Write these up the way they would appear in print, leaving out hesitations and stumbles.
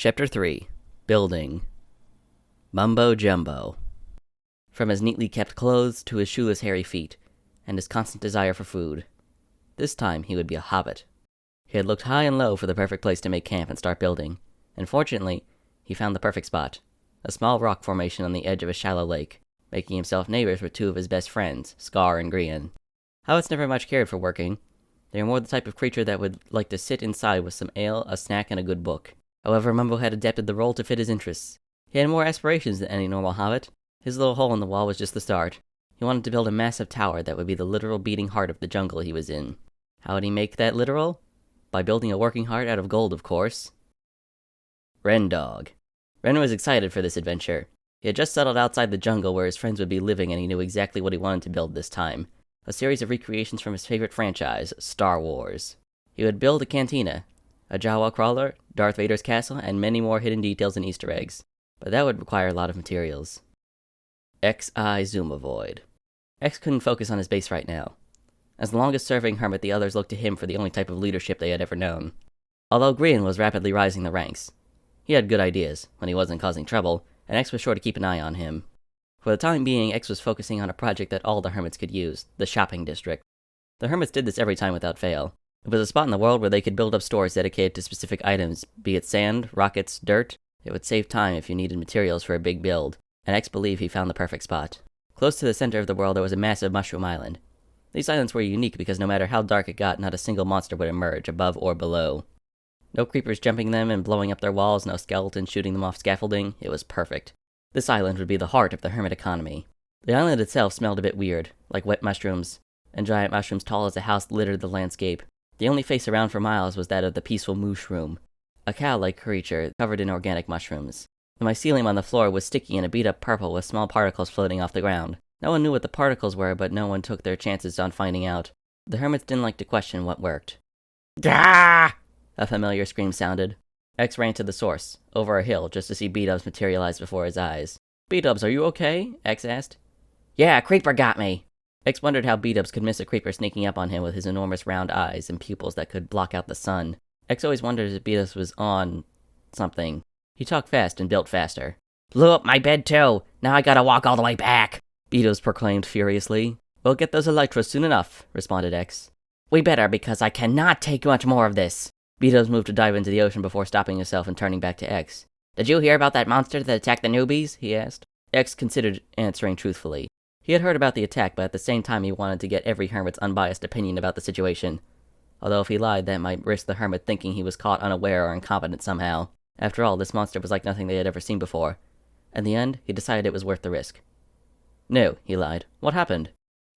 Chapter 3. Building. Mumbo Jumbo. From his neatly kept clothes to his shoeless hairy feet, and his constant desire for food. This time he would be a hobbit. He had looked high and low for the perfect place to make camp and start building, and fortunately, he found the perfect spot. A small rock formation on the edge of a shallow lake, making himself neighbors with two of his best friends, Scar and Grian. Hobbits never much cared for working. They were more the type of creature that would like to sit inside with some ale, a snack, and a good book. However, Mumbo had adapted the role to fit his interests. He had more aspirations than any normal hobbit. His little hole in the wall was just the start. He wanted to build a massive tower that would be the literal beating heart of the jungle he was in. How would he make that literal? By building a working heart out of gold, of course. Ren Dog. Ren was excited for this adventure. He had just settled outside the jungle where his friends would be living, and he knew exactly what he wanted to build this time. A series of recreations from his favorite franchise, Star Wars. He would build a cantina, a Jawa crawler, Darth Vader's castle, and many more hidden details and Easter eggs. But that would require a lot of materials. X-I Zoomavoid. X couldn't focus on his base right now. As the longest-serving hermit, the others looked to him for the only type of leadership they had ever known. Although Grian was rapidly rising the ranks. He had good ideas, when he wasn't causing trouble, and X was sure to keep an eye on him. For the time being, X was focusing on a project that all the hermits could use, the shopping district. The hermits did this every time without fail. It was a spot in the world where they could build up stores dedicated to specific items, be it sand, rockets, dirt. It would save time if you needed materials for a big build, and X believed he found the perfect spot. Close to the center of the world there was a massive mushroom island. These islands were unique because no matter how dark it got, not a single monster would emerge, above or below. No creepers jumping them and blowing up their walls, no skeletons shooting them off scaffolding. It was perfect. This island would be the heart of the hermit economy. The island itself smelled a bit weird, like wet mushrooms, and giant mushrooms tall as a house littered the landscape. The only face around for miles was that of the peaceful mooshroom, a cow-like creature covered in organic mushrooms. The mycelium on the floor was sticky and a beat-up purple with small particles floating off the ground. No one knew what the particles were, but no one took their chances on finding out. The hermits didn't like to question what worked. Gah! A familiar scream sounded. X ran to the source, over a hill, just to see B-dubs materialize before his eyes. B-dubs, are you okay? X asked. Yeah, a creeper got me. X wondered how B-dubs could miss a creeper sneaking up on him with his enormous round eyes and pupils that could block out the sun. X always wondered if B-dubs was on something. He talked fast and built faster. Blew up my bed too. Now I gotta walk all the way back, B-dubs proclaimed furiously. We'll get those elytras soon enough, responded X. We better, because I cannot take much more of this. B-dubs moved to dive into the ocean before stopping himself and turning back to X. Did you hear about that monster that attacked the newbies? He asked. X considered answering truthfully. He had heard about the attack, but at the same time he wanted to get every hermit's unbiased opinion about the situation. Although if he lied, that might risk the hermit thinking he was caught unaware or incompetent somehow. After all, this monster was like nothing they had ever seen before. In the end, he decided it was worth the risk. No, he lied. What happened?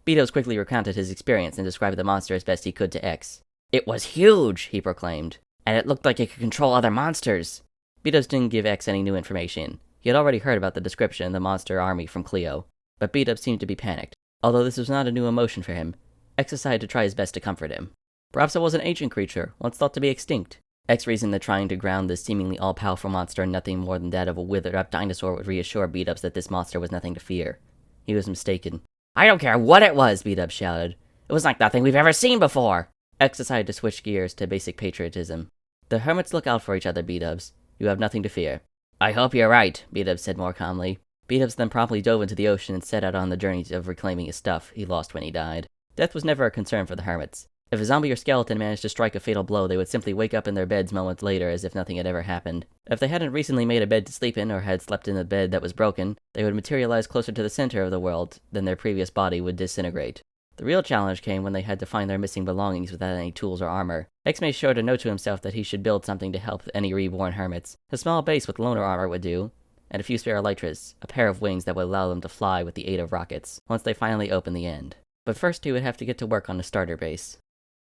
B-dubs quickly recounted his experience and described the monster as best he could to X. It was huge, he proclaimed, and it looked like it could control other monsters. B-dubs didn't give X any new information. He had already heard about the description of the monster army from Cleo. But B-dubs seemed to be panicked. Although this was not a new emotion for him, X decided to try his best to comfort him. Perhaps it was an ancient creature, once thought to be extinct. X reasoned that trying to ground this seemingly all-powerful monster in nothing more than that of a withered-up dinosaur would reassure B-dubs that this monster was nothing to fear. He was mistaken. I don't care what it was, B-dubs shouted. It was like nothing we've ever seen before. X decided to switch gears to basic patriotism. The hermits look out for each other, B-dubs. You have nothing to fear. I hope you're right, B-dubs said more calmly. B-dubs then promptly dove into the ocean and set out on the journey of reclaiming his stuff he lost when he died. Death was never a concern for the hermits. If a zombie or skeleton managed to strike a fatal blow, they would simply wake up in their beds moments later as if nothing had ever happened. If they hadn't recently made a bed to sleep in or had slept in a bed that was broken, they would materialize closer to the center of the world than their previous body would disintegrate. The real challenge came when they had to find their missing belongings without any tools or armor. X made sure to note to himself that he should build something to help any reborn hermits. A small base with loner armor would do, and a few spare elytras, a pair of wings that would allow them to fly with the aid of rockets, once they finally opened the end. But first he would have to get to work on the starter base.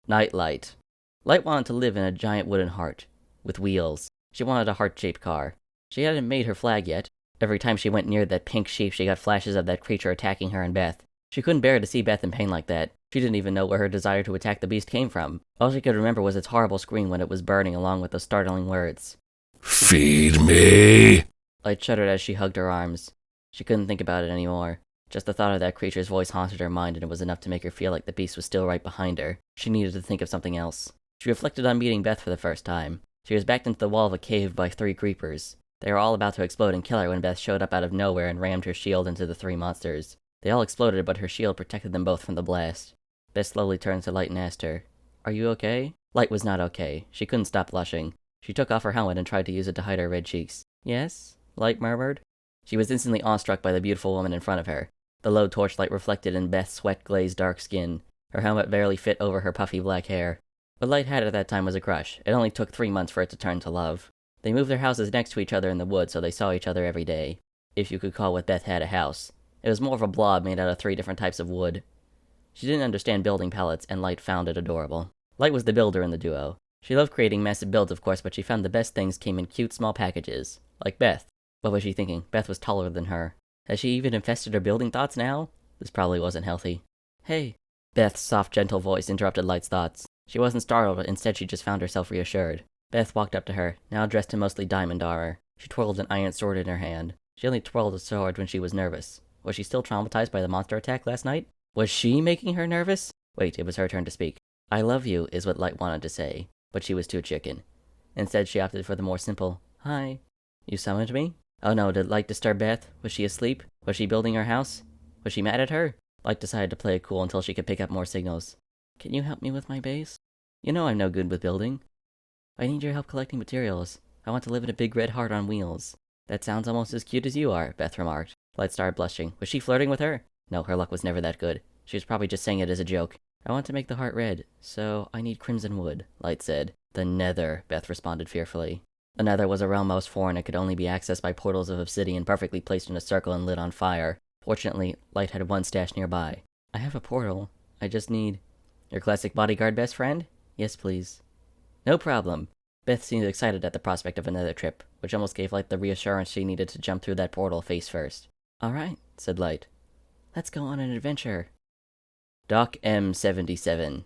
Nightlight. Light wanted to live in a giant wooden heart, with wheels. She wanted a heart-shaped car. She hadn't made her flag yet. Every time she went near that pink sheep, she got flashes of that creature attacking her and Beth. She couldn't bear to see Beth in pain like that. She didn't even know where her desire to attack the beast came from. All she could remember was its horrible scream when it was burning, along with those startling words. Feed me! Light shuddered as she hugged her arms. She couldn't think about it anymore. Just the thought of that creature's voice haunted her mind, and it was enough to make her feel like the beast was still right behind her. She needed to think of something else. She reflected on meeting Beth for the first time. She was backed into the wall of a cave by 3 creepers. They were all about to explode and kill her when Beth showed up out of nowhere and rammed her shield into the 3 monsters. They all exploded, but her shield protected them both from the blast. Beth slowly turned to Light and asked her, "Are you okay?" Light was not okay. She couldn't stop blushing. She took off her helmet and tried to use it to hide her red cheeks. "Yes?" Light murmured. She was instantly awestruck by the beautiful woman in front of her. The low torchlight reflected in Beth's sweat-glazed dark skin. Her helmet barely fit over her puffy black hair. What Light had at that time was a crush. It only took 3 months for it to turn to love. They moved their houses next to each other in the woods, so they saw each other every day. If you could call what Beth had a house. It was more of a blob made out of 3 different types of wood. She didn't understand building pallets, and Light found it adorable. Light was the builder in the duo. She loved creating massive builds, of course, but she found the best things came in cute small packages. Like Beth. What was she thinking? Beth was taller than her. Has she even infested her building thoughts now? This probably wasn't healthy. "Hey." Beth's soft, gentle voice interrupted Light's thoughts. She wasn't startled, instead she just found herself reassured. Beth walked up to her, now dressed in mostly diamond armor. She twirled an iron sword in her hand. She only twirled a sword when she was nervous. Was she still traumatized by the monster attack last night? Was she making her nervous? Wait, it was her turn to speak. "I love you," is what Light wanted to say, but she was too chicken. Instead, she opted for the more simple, "Hi." "You summoned me?" Oh no, did Light disturb Beth? Was she asleep? Was she building her house? Was she mad at her? Light decided to play it cool until she could pick up more signals. "Can you help me with my base? You know I'm no good with building. I need your help collecting materials. I want to live in a big red heart on wheels." "That sounds almost as cute as you are," Beth remarked. Light started blushing. Was she flirting with her? No, her luck was never that good. She was probably just saying it as a joke. "I want to make the heart red, so I need crimson wood," Light said. "The Nether," Beth responded fearfully. The Nether was a realm most foreign and could only be accessed by portals of obsidian perfectly placed in a circle and lit on fire. Fortunately, Light had one stashed nearby. "I have a portal. I just need—" "Your classic bodyguard best friend?" "Yes, please." "No problem." Beth seemed excited at the prospect of another trip, which almost gave Light the reassurance she needed to jump through that portal face first. "All right," said Light. "Let's go on an adventure." Doc M77.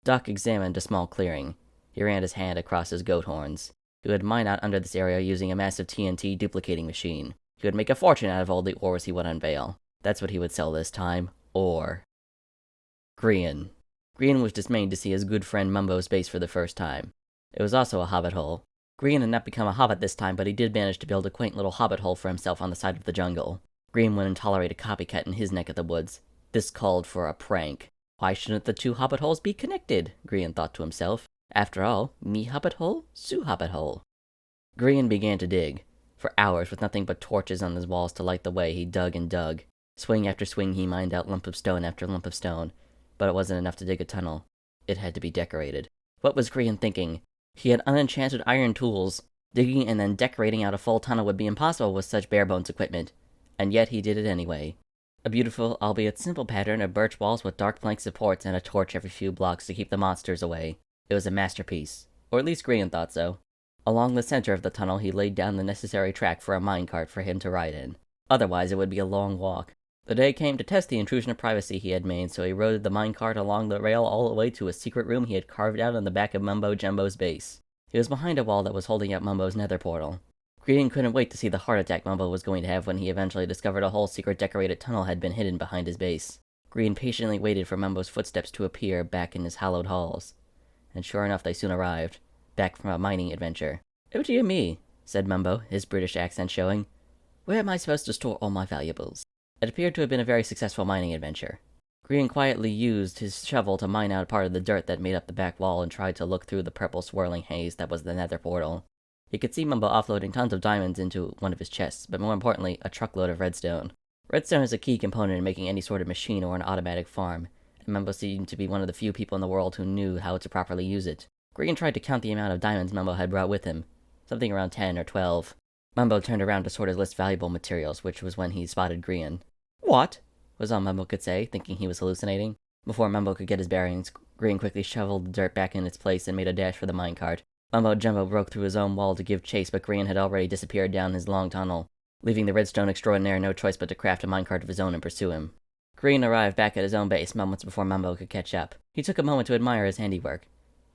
Doc examined a small clearing. He ran his hand across his goat horns. He would mine out under this area using a massive TNT duplicating machine. He would make a fortune out of all the ores he would unveil. That's what he would sell this time. Ore. Grian. Grian was dismayed to see his good friend Mumbo's base for the first time. It was also a hobbit hole. Grian had not become a hobbit this time, but he did manage to build a quaint little hobbit hole for himself on the side of the jungle. Grian wouldn't tolerate a copycat in his neck of the woods. This called for a prank. Why shouldn't the 2 hobbit holes be connected? Grian thought to himself. After all, me hobbit hole, Sue hobbit hole. Grian began to dig. For hours, with nothing but torches on his walls to light the way, he dug and dug. Swing after swing, he mined out lump of stone after lump of stone. But it wasn't enough to dig a tunnel. It had to be decorated. What was Grian thinking? He had unenchanted iron tools. Digging and then decorating out a full tunnel would be impossible with such bare-bones equipment. And yet he did it anyway. A beautiful, albeit simple pattern of birch walls with dark plank supports and a torch every few blocks to keep the monsters away. It was a masterpiece. Or at least Grian thought so. Along the center of the tunnel, he laid down the necessary track for a minecart for him to ride in. Otherwise, it would be a long walk. The day came to test the intrusion of privacy he had made, so he rode the minecart along the rail all the way to a secret room he had carved out on the back of Mumbo Jumbo's base. He was behind a wall that was holding up Mumbo's nether portal. Grian couldn't wait to see the heart attack Mumbo was going to have when he eventually discovered a whole secret decorated tunnel had been hidden behind his base. Grian patiently waited for Mumbo's footsteps to appear back in his hallowed halls. And sure enough, they soon arrived, back from a mining adventure. "Oh dear me," said Mumbo, his British accent showing. "Where am I supposed to store all my valuables?" It appeared to have been a very successful mining adventure. Grian quietly used his shovel to mine out part of the dirt that made up the back wall and tried to look through the purple swirling haze that was the nether portal. He could see Mumbo offloading tons of diamonds into one of his chests, but more importantly, a truckload of redstone. Redstone is a key component in making any sort of machine or an automatic farm, and Mumbo seemed to be one of the few people in the world who knew how to properly use it. Grian tried to count the amount of diamonds Mumbo had brought with him. Something around 10 or 12. Mumbo turned around to sort his list valuable materials, which was when he spotted Grian. "What?" was all Mumbo could say, thinking he was hallucinating. Before Mumbo could get his bearings, Grian quickly shoveled the dirt back in its place and made a dash for the minecart. Mumbo Jumbo broke through his own wall to give chase, but Grian had already disappeared down his long tunnel, leaving the redstone extraordinaire no choice but to craft a minecart of his own and pursue him. Grian arrived back at his own base moments before Mumbo could catch up. He took a moment to admire his handiwork.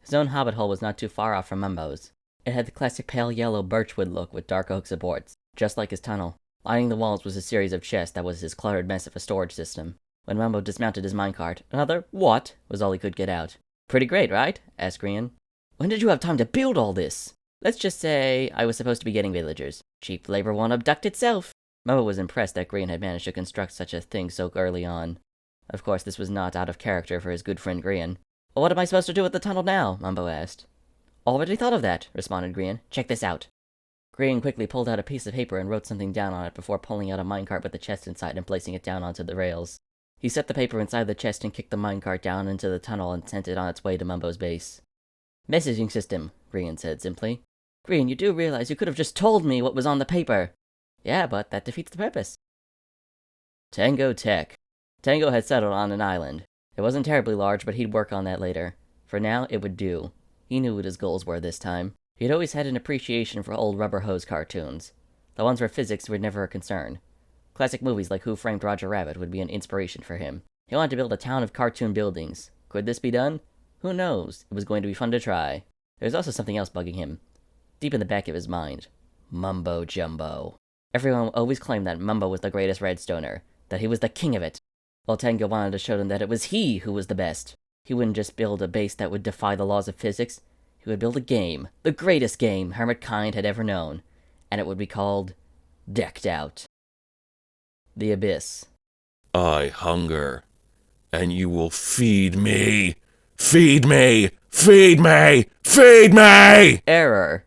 His own hobbit hole was not too far off from Mumbo's. It had the classic pale yellow birchwood look with dark oak supports, just like his tunnel. Lining the walls was a series of chests that was his cluttered mess of a storage system. When Mumbo dismounted his minecart, another "what?" was all he could get out. "Pretty great, right?" asked Grian. When did you have time to build all this? Let's just say I was supposed to be getting villagers. Cheap labor won't abduct itself. Mumbo was impressed that Grian had managed to construct such a thing so early on. Of course, this was not out of character for his good friend Grian. Well, what am I supposed to do with the tunnel now? Mumbo asked. Already thought of that, responded Grian. Check this out. Grian quickly pulled out a piece of paper and wrote something down on it before pulling out a minecart with the chest inside and placing it down onto the rails. He set the paper inside the chest and kicked the minecart down into the tunnel and sent it on its way to Mumbo's base. Messaging system, Grian said simply. Grian, you do realize you could have just told me what was on the paper. Yeah, but that defeats the purpose. Tango Tech. Tango had settled on an island. It wasn't terribly large, but he'd work on that later. For now, it would do. He knew what his goals were this time. He'd always had an appreciation for old rubber hose cartoons. The ones where physics were never a concern. Classic movies like Who Framed Roger Rabbit would be an inspiration for him. He wanted to build a town of cartoon buildings. Could this be done? Who knows? It was going to be fun to try. There was also something else bugging him. Deep in the back of his mind. Mumbo Jumbo. Everyone always claimed that Mumbo was the greatest redstoner, that he was the king of it. Well, Tango wanted to show them that it was he who was the best. He wouldn't just build a base that would defy the laws of physics. He would build a game, the greatest game Hermitkind had ever known, and it would be called Decked Out. The Abyss. I hunger, and you will feed me. Feed me! Feed me! Feed me! Error.